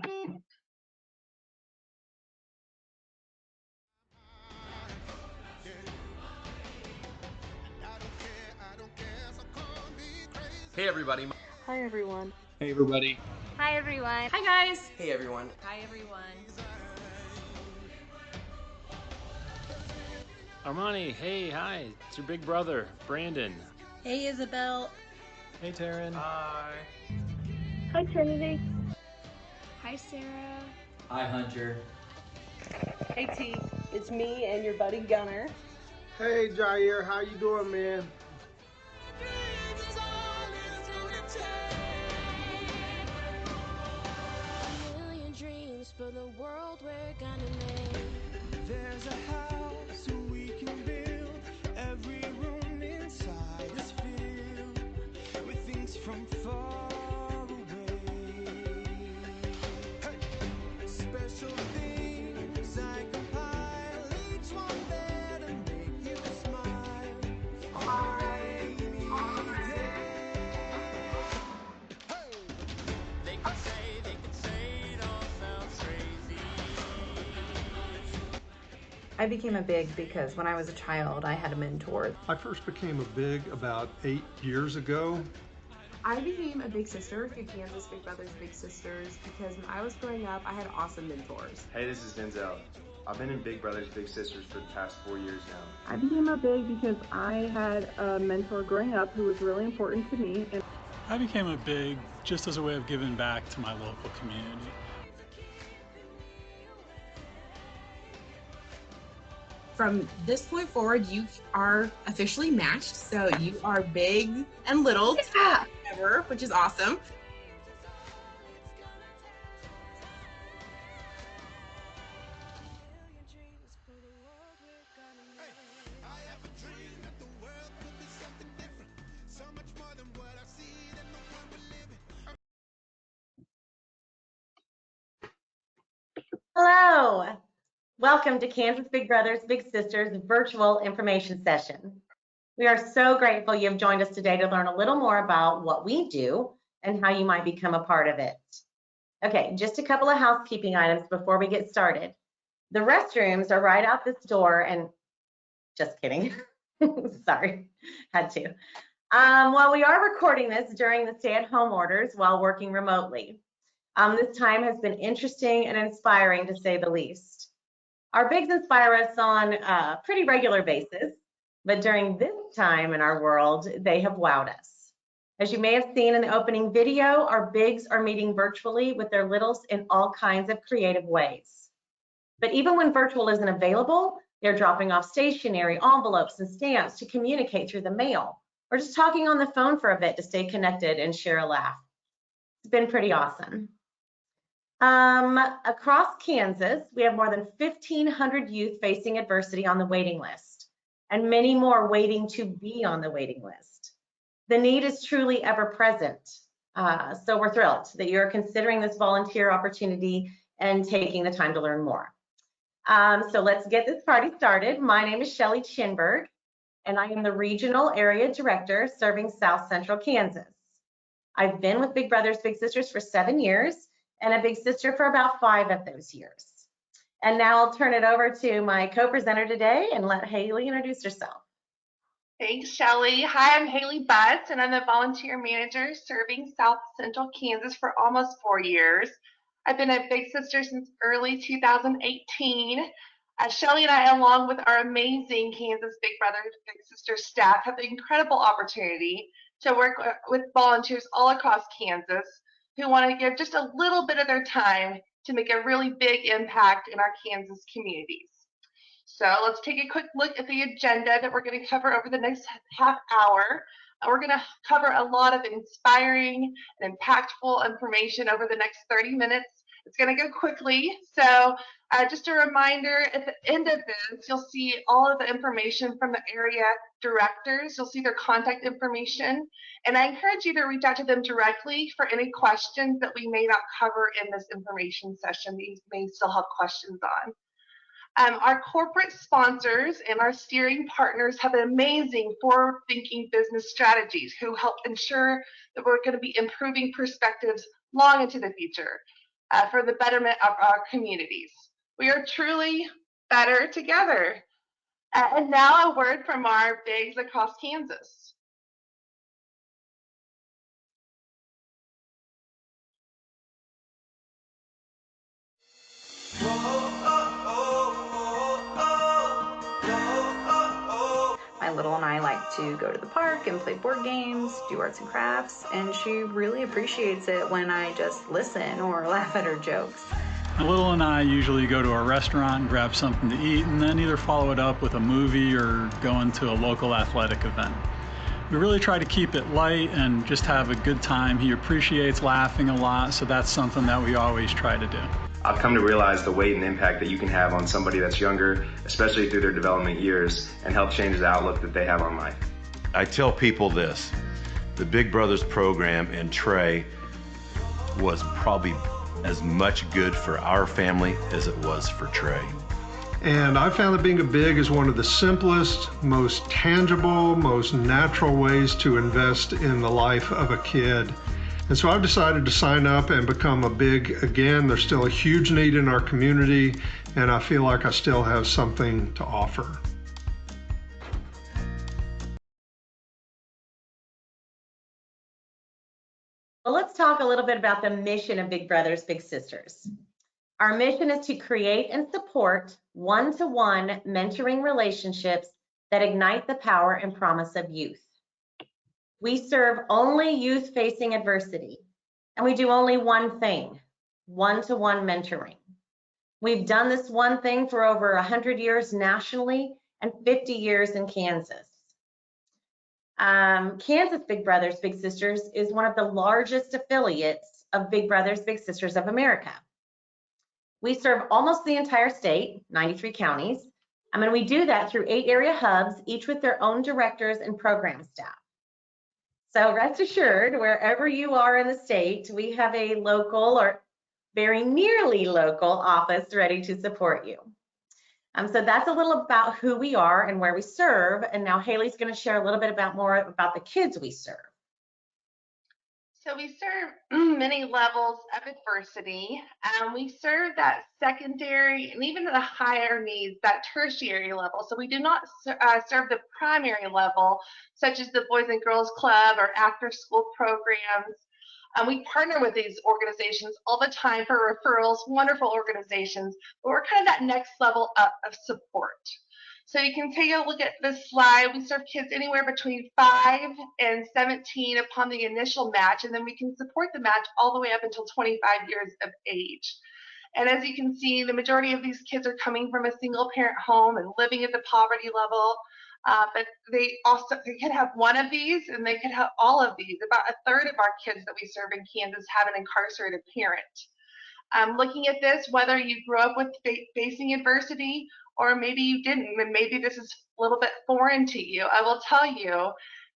Hey everybody. Hi everyone. Hey everybody. Hi everyone. Hi guys. Hey everyone. Hi everyone. Armani, hey, hi. It's your big brother, Brandon. Hey Isabel. Hey Taryn. Hi. Hi Trinity. Hi Sarah. Hi Hunter. Hey T. It's me and your buddy Gunner. Hey Jair, how you doing, man? For the world we're gonna make. There's a house we can build. Every room inside is filled with things from far away. Hey! Special things I compile, each one there to make you smile on a rainy day. Hey! They could say it all sounds crazy. I became a big because when I was a child, I had a mentor. I first became a big about 8 years ago. I became a big sister through Kansas Big Brothers Big Sisters because when I was growing up, I had awesome mentors. Hey, this is Denzel. I've been in Big Brothers Big Sisters for the past 4 years now. I became a big because I had a mentor growing up who was really important to me. And I became a big just as a way of giving back to my local community. From this point forward, you are officially matched, so you are big and little together, which is awesome. Hello, welcome to Kansas Big Brothers Big Sisters virtual information session. We are so grateful you've joined us today to learn a little more about what we do and how you might become a part of it. Okay, just a couple of housekeeping items before we get started. The restrooms are right out this door, and just kidding. Sorry, had to. While we are recording this during the stay-at-home orders while working remotely. This time has been interesting and inspiring, to say the least. Our bigs inspire us on a pretty regular basis, but during this time in our world, they have wowed us. As you may have seen in the opening video, our bigs are meeting virtually with their littles in all kinds of creative ways. But even when virtual isn't available, they're dropping off stationery, envelopes, and stamps to communicate through the mail, or just talking on the phone for a bit to stay connected and share a laugh. It's been pretty awesome. Across Kansas, we have more than 1,500 youth facing adversity on the waiting list, and many more waiting to be on the waiting list. The need is truly ever present. So we're thrilled that you're considering this volunteer opportunity and taking the time to learn more. So let's get this party started. My name is Shelly Chinberg, and I am the Regional Area Director serving South Central Kansas. I've been with Big Brothers Big Sisters for 7 years, and a big sister for about 5 of those years. And now I'll turn it over to my co-presenter today and let Haley introduce herself. Thanks, Shelly. Hi, I'm Haley Butts, and I'm the volunteer manager serving South Central Kansas for almost 4 years. I've been a Big Sister since early 2018. Shelly and I, along with our amazing Kansas Big Brothers Big Sisters staff, have the incredible opportunity to work with volunteers all across Kansas who want to give just a little bit of their time to make a really big impact in our Kansas communities. So let's take a quick look at the agenda that we're going to cover over the next half hour. We're going to cover a lot of inspiring and impactful information over the next 30 minutes. It's going to go quickly. So just a reminder, at the end of this, you'll see all of the information from the area directors. You'll see their contact information. And I encourage you to reach out to them directly for any questions that we may not cover in this information session that you may still have questions on. Our corporate sponsors and our steering partners have amazing forward-thinking business strategies who help ensure that we're going to be improving perspectives long into the future. for the betterment of our communities. We are truly better together. And now a word from our bigs across Kansas. My little and I like to go to the park and play board games, do arts and crafts, and she really appreciates it when I just listen or laugh at her jokes. My little and I usually go to a restaurant, grab something to eat, and then either follow it up with a movie or go into a local athletic event. We really try to keep it light and just have a good time. He appreciates laughing a lot, so that's something that we always try to do. I've come to realize the weight and impact that you can have on somebody that's younger, especially through their development years, and help change the outlook that they have on life. I tell people this, the Big Brothers program and Trey was probably as much good for our family as it was for Trey. And I found that being a big is one of the simplest, most tangible, most natural ways to invest in the life of a kid. And so I've decided to sign up and become a big again. There's still a huge need in our community, and I feel like I still have something to offer. Well, let's talk a little bit about the mission of Big Brothers Big Sisters. Our mission is to create and support one-to-one mentoring relationships that ignite the power and promise of youth. We serve only youth facing adversity, and we do only one thing, one-to-one mentoring. We've done this one thing for over 100 years nationally and 50 years in Kansas. Kansas Big Brothers Big Sisters is one of the largest affiliates of Big Brothers Big Sisters of America. We serve almost the entire state, 93 counties, and we do that through 8 area hubs, each with their own directors and program staff. So rest assured, wherever you are in the state, we have a local or very nearly local office ready to support you. So that's a little about who we are and where we serve. And now Haley's going to share a little bit more about the kids we serve. So we serve many levels of adversity. We serve that secondary and even the higher needs, that tertiary level. So we do not serve the primary level, such as the Boys and Girls Club or after school programs. We partner with these organizations all the time for referrals, wonderful organizations, but we're kind of that next level up of support. So you can take a look at this slide. We serve kids anywhere between 5 and 17 upon the initial match, and then we can support the match all the way up until 25 years of age. And as you can see, the majority of these kids are coming from a single parent home and living at the poverty level. But they could have one of these and they could have all of these. About a third of our kids that we serve in Kansas have an incarcerated parent. Looking at this, whether you grew up with facing adversity or maybe you didn't, and maybe this is a little bit foreign to you, I will tell you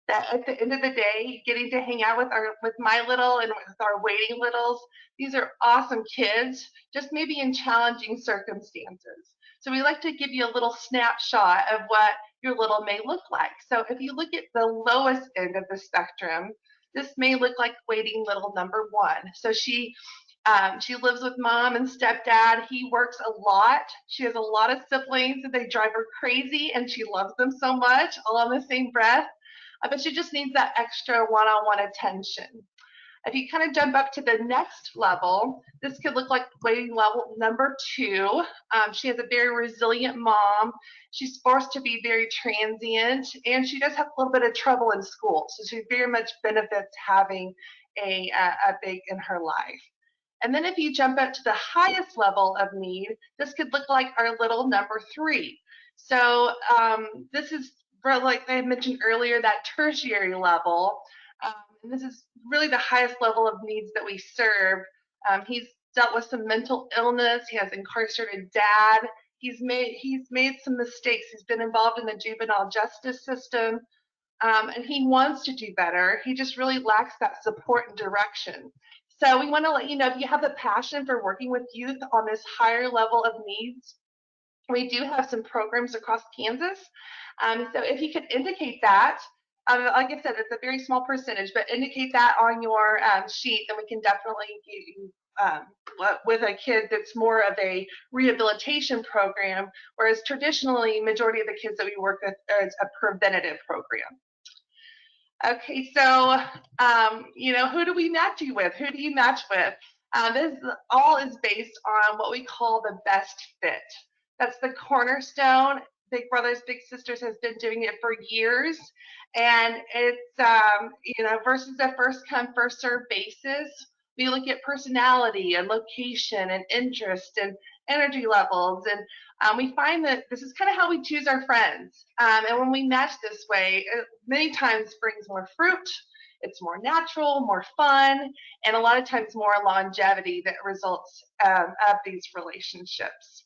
that at the end of the day, getting to hang out with my little and with our waiting littles, these are awesome kids, just maybe in challenging circumstances. So we like to give you a little snapshot of what your little may look like. So if you look at the lowest end of the spectrum, this may look like waiting little number 1. So she lives with mom and stepdad. He works a lot. She has a lot of siblings and they drive her crazy and she loves them so much, all on the same breath. But she just needs that extra one-on-one attention. If you kind of jump up to the next level, this could look like waiting level number 2. She has a very resilient mom. She's forced to be very transient, and she does have a little bit of trouble in school. So she very much benefits having a big in her life. And then if you jump up to the highest level of need, this could look like our little number 3. So this is, like I mentioned earlier, that tertiary level. And this is really the highest level of needs that we serve. He's dealt with some mental illness. He has incarcerated dad. He's made some mistakes. He's been involved in the juvenile justice system, and he wants to do better. He just really lacks that support and direction. So we want to let you know, if you have the passion for working with youth on this higher level of needs, we do have some programs across Kansas. So if you could indicate that, like I said, it's a very small percentage, but indicate that on your sheet, then we can definitely with a kid that's more of a rehabilitation program, whereas traditionally, majority of the kids that we work with is a preventative program. Okay, so who do we match you with? Who do you match with? This all is based on what we call the best fit. That's the cornerstone. Big Brothers Big Sisters has been doing it for years, and it's versus a first come first serve basis. We look at personality and location and interest and energy levels, and we find that this is kind of how we choose our friends. And when we match this way, it many times brings more fruit. It's more natural, more fun, and a lot of times more longevity that results of these relationships.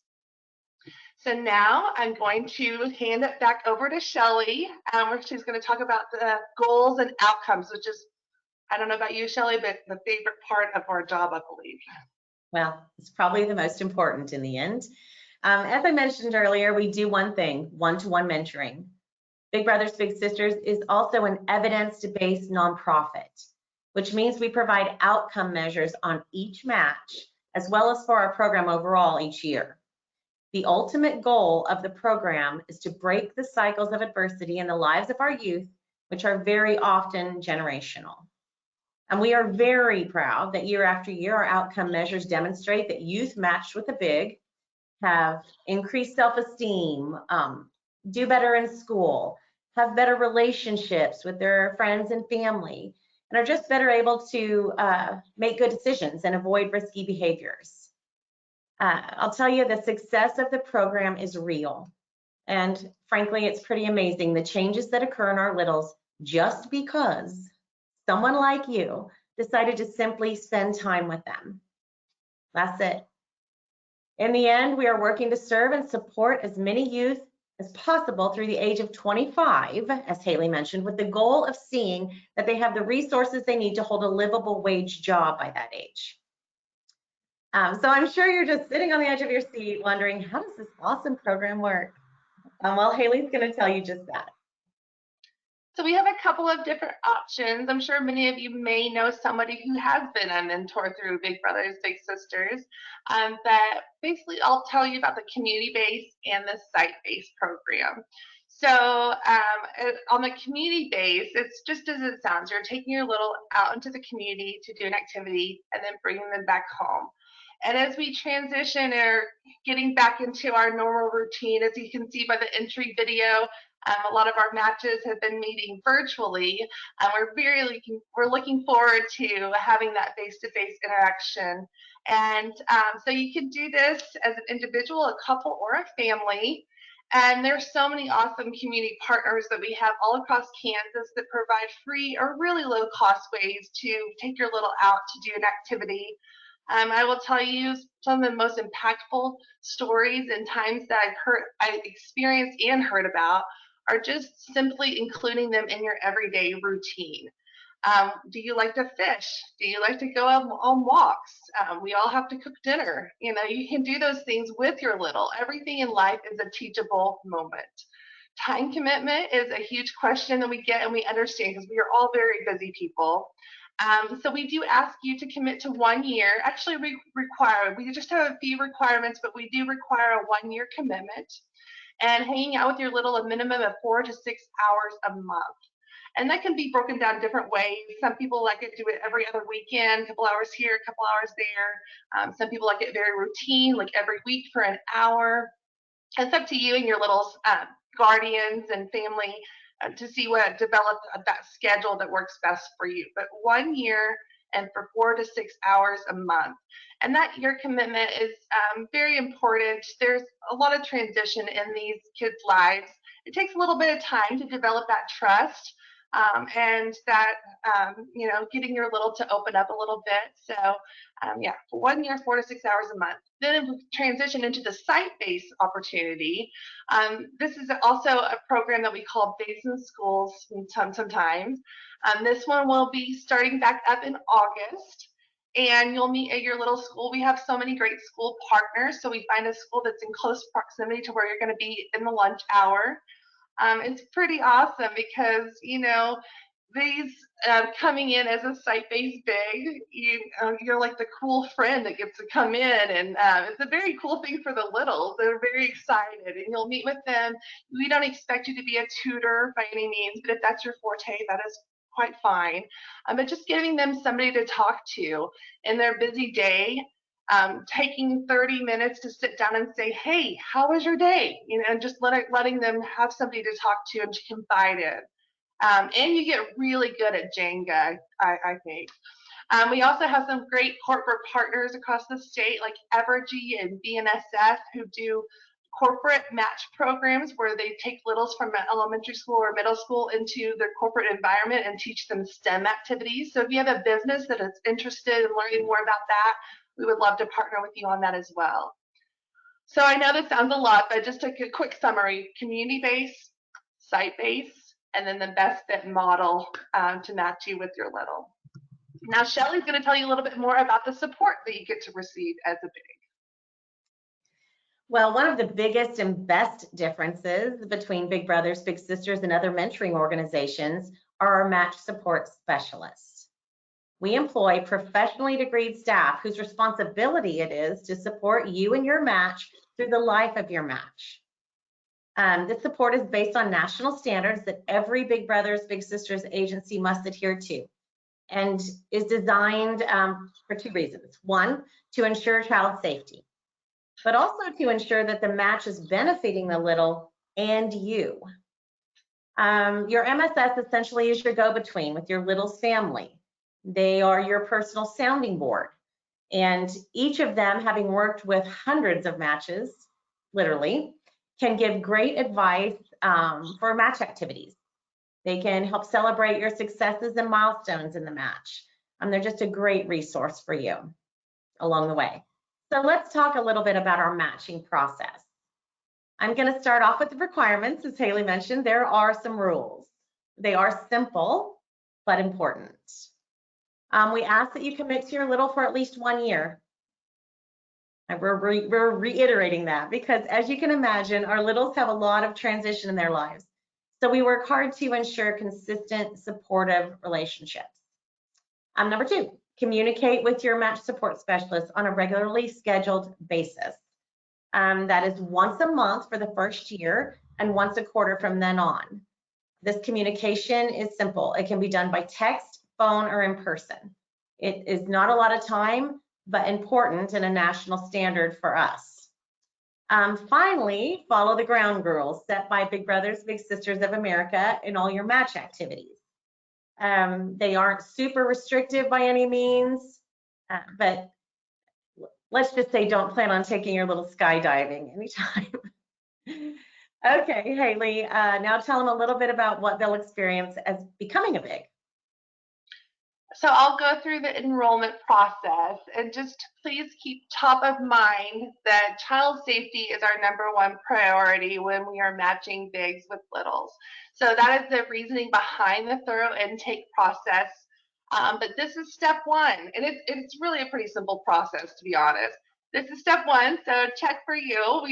So now I'm going to hand it back over to Shelly, where she's going to talk about the goals and outcomes, which is, I don't know about you, Shelly, but the favorite part of our job, I believe. Well, it's probably the most important in the end. As I mentioned earlier, we do one thing, one-to-one mentoring. Big Brothers Big Sisters is also an evidence-based nonprofit, which means we provide outcome measures on each match, as well as for our program overall each year. The ultimate goal of the program is to break the cycles of adversity in the lives of our youth, which are very often generational. And we are very proud that year after year, our outcome measures demonstrate that youth matched with the big have increased self-esteem, do better in school, have better relationships with their friends and family, and are just better able to make good decisions and avoid risky behaviors. I'll tell you, the success of the program is real. And frankly, it's pretty amazing the changes that occur in our littles just because someone like you decided to simply spend time with them. That's it. In the end, we are working to serve and support as many youth as possible through the age of 25, as Haley mentioned, with the goal of seeing that they have the resources they need to hold a livable wage job by that age. So I'm sure you're just sitting on the edge of your seat wondering, how does this awesome program work? Well, Haley's going to tell you just that. So we have a couple of different options. I'm sure many of you may know somebody who has been a mentor through Big Brothers Big Sisters. But basically, I'll tell you about the community-based and the site-based program. So on the community-based, it's just as it sounds. You're taking your little out into the community to do an activity and then bringing them back home. And as we transition or getting back into our normal routine, as you can see by the entry video, a lot of our matches have been meeting virtually. We're looking forward to having that face-to-face interaction. And so you can do this as an individual, a couple, or a family. And there's so many awesome community partners that we have all across Kansas that provide free or really low-cost ways to take your little out to do an activity. I will tell you some of the most impactful stories and times that I've experienced and heard about are just simply including them in your everyday routine. Do you like to fish? Do you like to go on walks? We all have to cook dinner. You can do those things with your little. Everything in life is a teachable moment. Time commitment is a huge question that we get and we understand because we are all very busy people. So we do ask you to commit to 1 year. Actually, we just have a few requirements, but we do require a 1-year commitment and hanging out with your little a minimum of 4 to 6 hours a month. And that can be broken down different ways. Some people like to do it every other weekend, a couple hours here, a couple hours there. Some people like it very routine, like every week for an hour. It's up to you and your little guardians and family to see what develop that schedule that works best for you. But 1 year and for 4 to 6 hours a month. And that year commitment is very important. There's a lot of transition in these kids' lives. It takes a little bit of time to develop that trust and that, getting your little to open up a little bit. So for 1 year, 4 to 6 hours a month. Then we transition into the site-based opportunity. This is also a program that we call Days in Schools sometimes. This one will be starting back up in August. And you'll meet at your little school. We have so many great school partners. So we find a school that's in close proximity to where you're going to be in the lunch hour. It's pretty awesome because, these coming in as a site-based big, you're like the cool friend that gets to come in, and it's a very cool thing for the littles. They're very excited, and you'll meet with them. We don't expect you to be a tutor by any means, but if that's your forte, that is quite fine. But just giving them somebody to talk to in their busy day, taking 30 minutes to sit down and say, hey, how was your day? And just letting them have somebody to talk to and to confide in. And you get really good at Jenga, I think. We also have some great corporate partners across the state, like Evergy and BNSF, who do corporate match programs where they take littles from elementary school or middle school into their corporate environment and teach them STEM activities. So if you have a business that is interested in learning more about that, we would love to partner with you on that as well. So I know this sounds a lot, but just a quick summary: community-based, site-based, and then the best fit model to match you with your little. Now, Shelly's going to tell you a little bit more about the support that you get to receive as a big. Well, one of the biggest and best differences between Big Brothers Big Sisters and other mentoring organizations are our match support specialists. We employ professionally degreed staff whose responsibility it is to support you and your match through the life of your match. This support is based on national standards that every Big Brothers Big Sisters agency must adhere to, and is designed for two reasons. One, to ensure child safety, but also to ensure that the match is benefiting the little and you. Your MSS essentially is your go-between with your little's family. They are your personal sounding board, and each of them, having worked with hundreds of matches, literally, can give great advice for match activities. They can help celebrate your successes and milestones in the match. They're just a great resource for you along the way. So let's talk a little bit about our matching process. I'm going to start off with the requirements. As Haley mentioned, there are some rules. They are simple, but important. We ask that you commit to your little for at least 1 year. And we're reiterating that because, as you can imagine, our littles have a lot of transition in their lives. So we work hard to ensure consistent, supportive relationships. Number 2, communicate with your match support specialist on a regularly scheduled basis. That is once a month for the first year and once a quarter from then on. This communication is simple. It can be done by text, phone, or in person. It is not a lot of time, but important and a national standard for us. Finally, follow the ground rules set by Big Brothers Big Sisters of America in all your match activities. They aren't super restrictive by any means, but let's just say don't plan on taking your little skydiving anytime. Okay, Haley, now tell them a little bit about what they'll experience as becoming a big. So I'll go through the enrollment process, and just please keep top of mind that child safety is our #1 priority when we are matching bigs with littles. So that is the reasoning behind the thorough intake process. But this is step 1, and it's really a pretty simple process, to be honest. This is step 1, so check for you.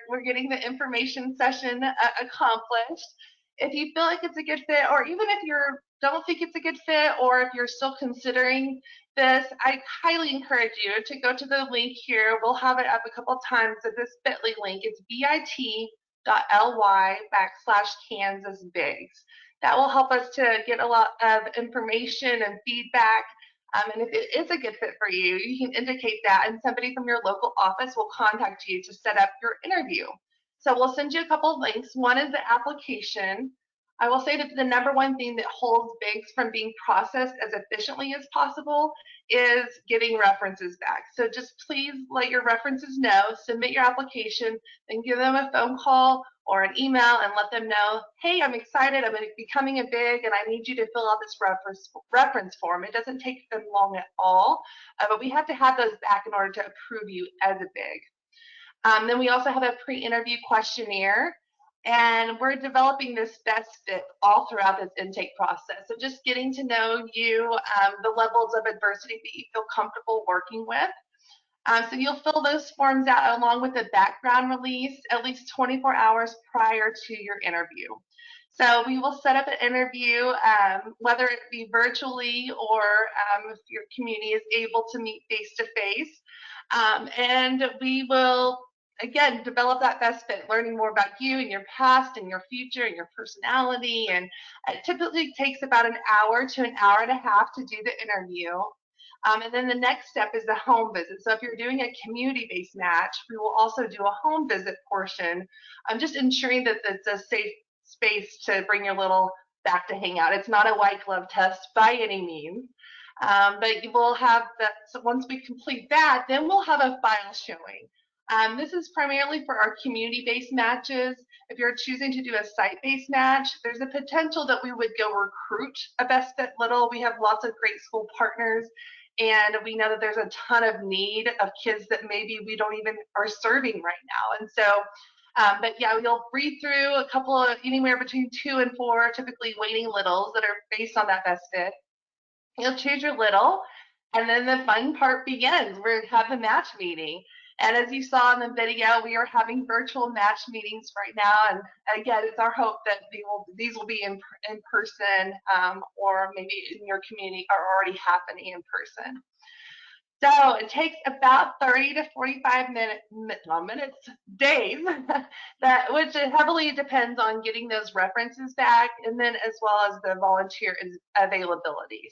We're getting the information session accomplished. If you feel like it's a good fit, or even if you don't think it's a good fit, or if you're still considering this, I highly encourage you to go to the link here. We'll have it up a couple times at this bit.ly link. It's bit.ly/KansasBigs. That will help us to get a lot of information and feedback. And if it is a good fit for you, you can indicate that, and somebody from your local office will contact you to set up your interview. So we'll send you a couple of links. One is the application. I will say that the #1 thing that holds bigs from being processed as efficiently as possible is getting references back. So just please let your references know, submit your application, then give them a phone call or an email and let them know, hey, I'm excited, I'm becoming a big, and I need you to fill out this reference form. It doesn't take them long at all, but we have to have those back in order to approve you as a big. Then we also have a pre-interview questionnaire, and we're developing this best fit all throughout this intake process. So just getting to know you, the levels of adversity that you feel comfortable working with. So you'll fill those forms out along with a background release at least 24 hours prior to your interview. So we will set up an interview, whether it be virtually or if your community is able to meet face to face. And we will, again, develop that best fit, learning more about you and your past and your future and your personality. And it typically takes about an hour to an hour and a half to do the interview. And then the next step is the home visit. So if you're doing a community-based match, we will also do a home visit portion, just ensuring that it's a safe space to bring your little back to hang out. It's not a white glove test by any means. But you will have that. So once we complete that, then we'll have a file showing. This is primarily for our community-based matches. If you're choosing to do a site-based match, there's a potential that we would go recruit a Best Fit Little. We have lots of great school partners, and we know that there's a ton of need of kids that maybe we don't even are serving right now. And so, but yeah, you'll read through a couple of anywhere between 2 and 4 typically waiting littles that are based on that best fit. You'll choose your little, and then the fun part begins. We have the match meeting. And as you saw in the video, we are having virtual match meetings right now. And again, it's our hope that these will be in person, or maybe in your community are already happening in person. So it takes about 30 to 45 days, which heavily depends on getting those references back, and then as well as the volunteer availability.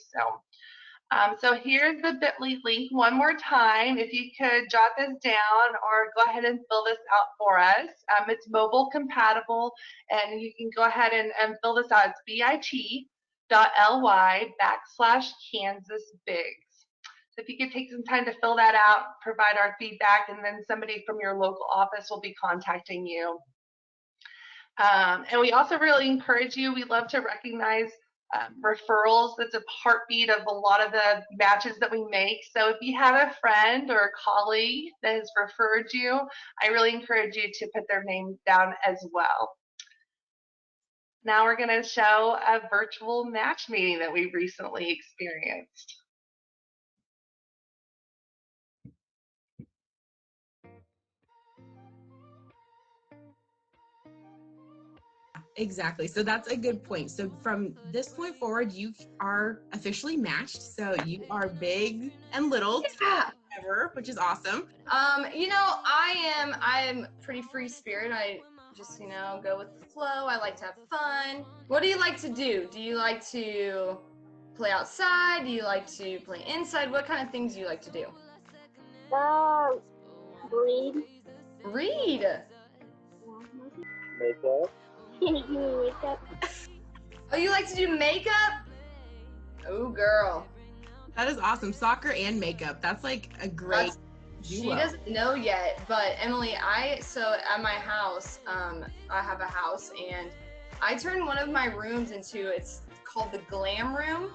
So here's the bit.ly link one more time. If you could jot this down or go ahead and fill this out for us. It's mobile compatible, and you can go ahead and fill this out. It's bit.ly/KansasBigs. So if you could take some time to fill that out, provide our feedback, and then somebody from your local office will be contacting you. And we also really encourage you. We love to recognize referrals. That's a heartbeat of a lot of the matches that we make. So if you have a friend or a colleague that has referred you, I really encourage you to put their name down as well. Now we're going to show a virtual match meeting that we recently experienced. Exactly. So that's a good point. So from this point forward, you are officially matched. So you are big and little together, which is awesome. You know, I'm pretty free spirit. I just, you know, go with the flow. I like to have fun. What do you like to do? Do you like to play outside? Do you like to play inside? What kind of things do you like to do? Read. Read. Makeup. Makeup. Oh, you like to do makeup? Oh, girl. That is awesome. Soccer and makeup. That's like a great duo. She doesn't know yet, but Emily, so at my house, I have a house, and I turned one of my rooms into, it's called the glam room,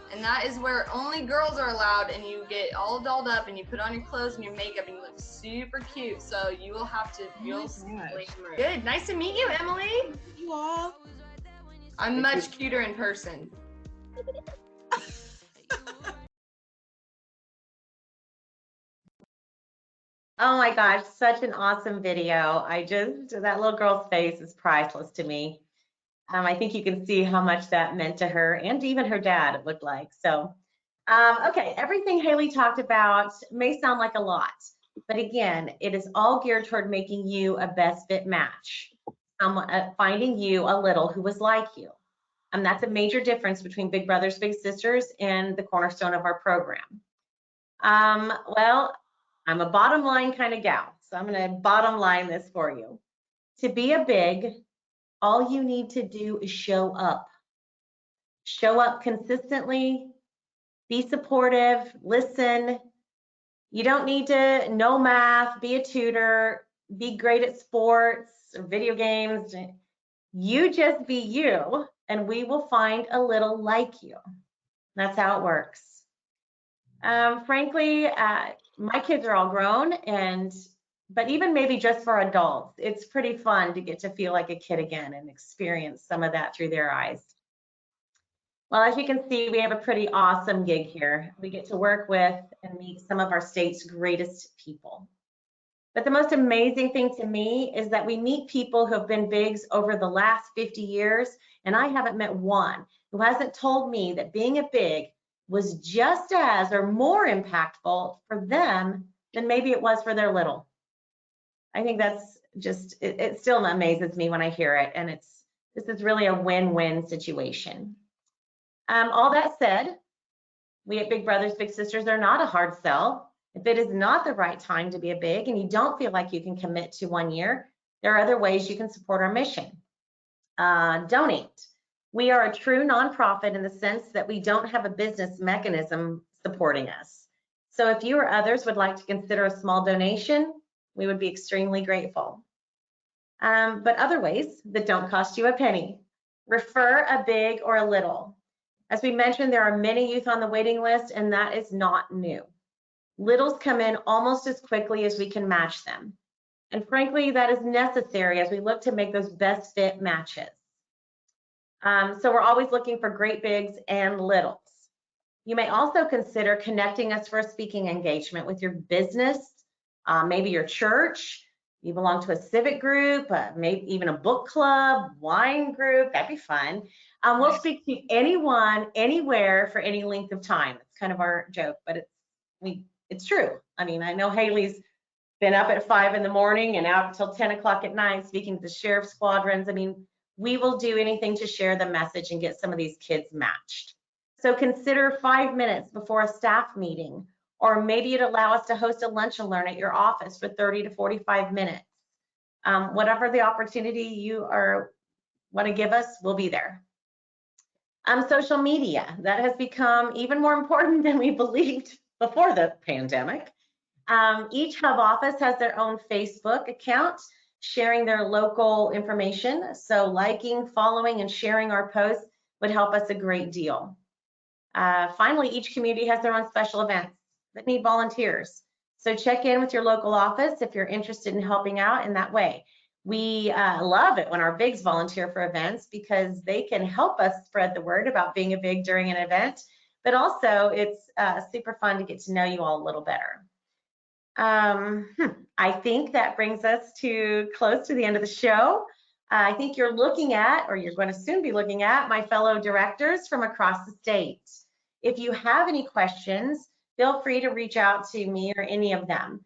and that is where only girls are allowed, and you get all dolled up, and you put on your clothes and your makeup, and you look super cute. So you will have to feel good. Nice to meet you, Emily. You all. I'm much cuter in person. Oh my gosh, such an awesome video. That little girl's face is priceless to me. I think you can see how much that meant to her and even her dad, it looked like. So, okay, everything Haley talked about may sound like a lot, but again, it is all geared toward making you a best fit match, finding you a little who was like you. And that's a major difference between Big Brothers Big Sisters and the cornerstone of our program. Well, I'm a bottom line kind of gal, so I'm going to bottom line this for you. To be a big, all you need to do is show up. Show up consistently, be supportive, listen. You don't need to know math, be a tutor, be great at sports or video games. You just be you, and we will find a little like you. That's how it works. Frankly, my kids are all grown, but even maybe just for adults, it's pretty fun to get to feel like a kid again and experience some of that through their eyes. Well, as you can see, we have a pretty awesome gig here. We get to work with and meet some of our state's greatest people. But the most amazing thing to me is that we meet people who have been bigs over the last 50 years, and I haven't met one who hasn't told me that being a big was just as or more impactful for them than maybe it was for their little. I think that's just, it still amazes me when I hear it, and this is really a win-win situation. All that said, we at Big Brothers Big Sisters are not a hard sell. If it is not the right time to be a big and you don't feel like you can commit to 1 year, there are other ways you can support our mission. Donate. We are a true nonprofit in the sense that we don't have a business mechanism supporting us. So if you or others would like to consider a small donation, we would be extremely grateful. But other ways that don't cost you a penny. Refer a big or a little. As we mentioned, there are many youth on the waiting list, and that is not new. Littles come in almost as quickly as we can match them. And frankly, that is necessary as we look to make those best fit matches. So we're always looking for great bigs and littles. You may also consider connecting us for a speaking engagement with your business, maybe your church. You belong to a civic group, maybe even a book club, wine group. That'd be fun. We'll speak to anyone, anywhere, for any length of time. It's kind of our joke, but it's true. I mean, I know Haley's been up at 5 in the morning and out until 10 o'clock at night speaking to the sheriff squadrons. I mean, we will do anything to share the message and get some of these kids matched. So consider 5 minutes before a staff meeting, or maybe you'd allow us to host a lunch and learn at your office for 30 to 45 minutes. Whatever the opportunity you want to give us, we'll be there. Social media, that has become even more important than we believed before the pandemic. Each hub office has their own Facebook account sharing their local information. So liking, following, and sharing our posts would help us a great deal. Finally, each community has their own special events that need volunteers. So check in with your local office if you're interested in helping out in that way. We love it when our bigs volunteer for events because they can help us spread the word about being a big during an event, but also it's super fun to get to know you all a little better. I think that brings us to close to the end of the show. I think you're looking at, or you're going to soon be looking at, my fellow directors from across the state. If you have any questions, feel free to reach out to me or any of them.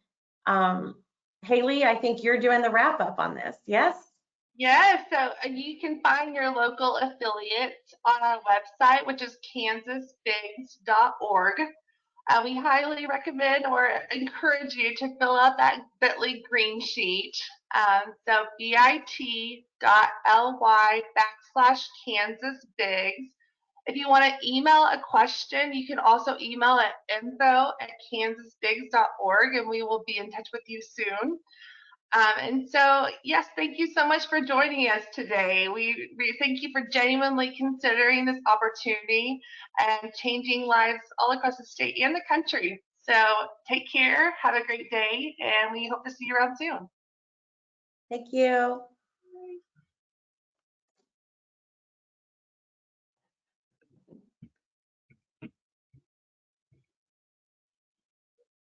Haley, I think you're doing the wrap up on this, yes? Yes, so you can find your local affiliate on our website, which is kansasbigs.org. We highly recommend or encourage you to fill out that bit.ly green sheet. So bit.ly/KansasBigs. If you want to email a question, you can also email at info@kansasbigs.org, and we will be in touch with you soon. And so, yes, thank you so much for joining us today. We thank you for genuinely considering this opportunity and changing lives all across the state and the country. So take care, have a great day, and we hope to see you around soon. Thank you.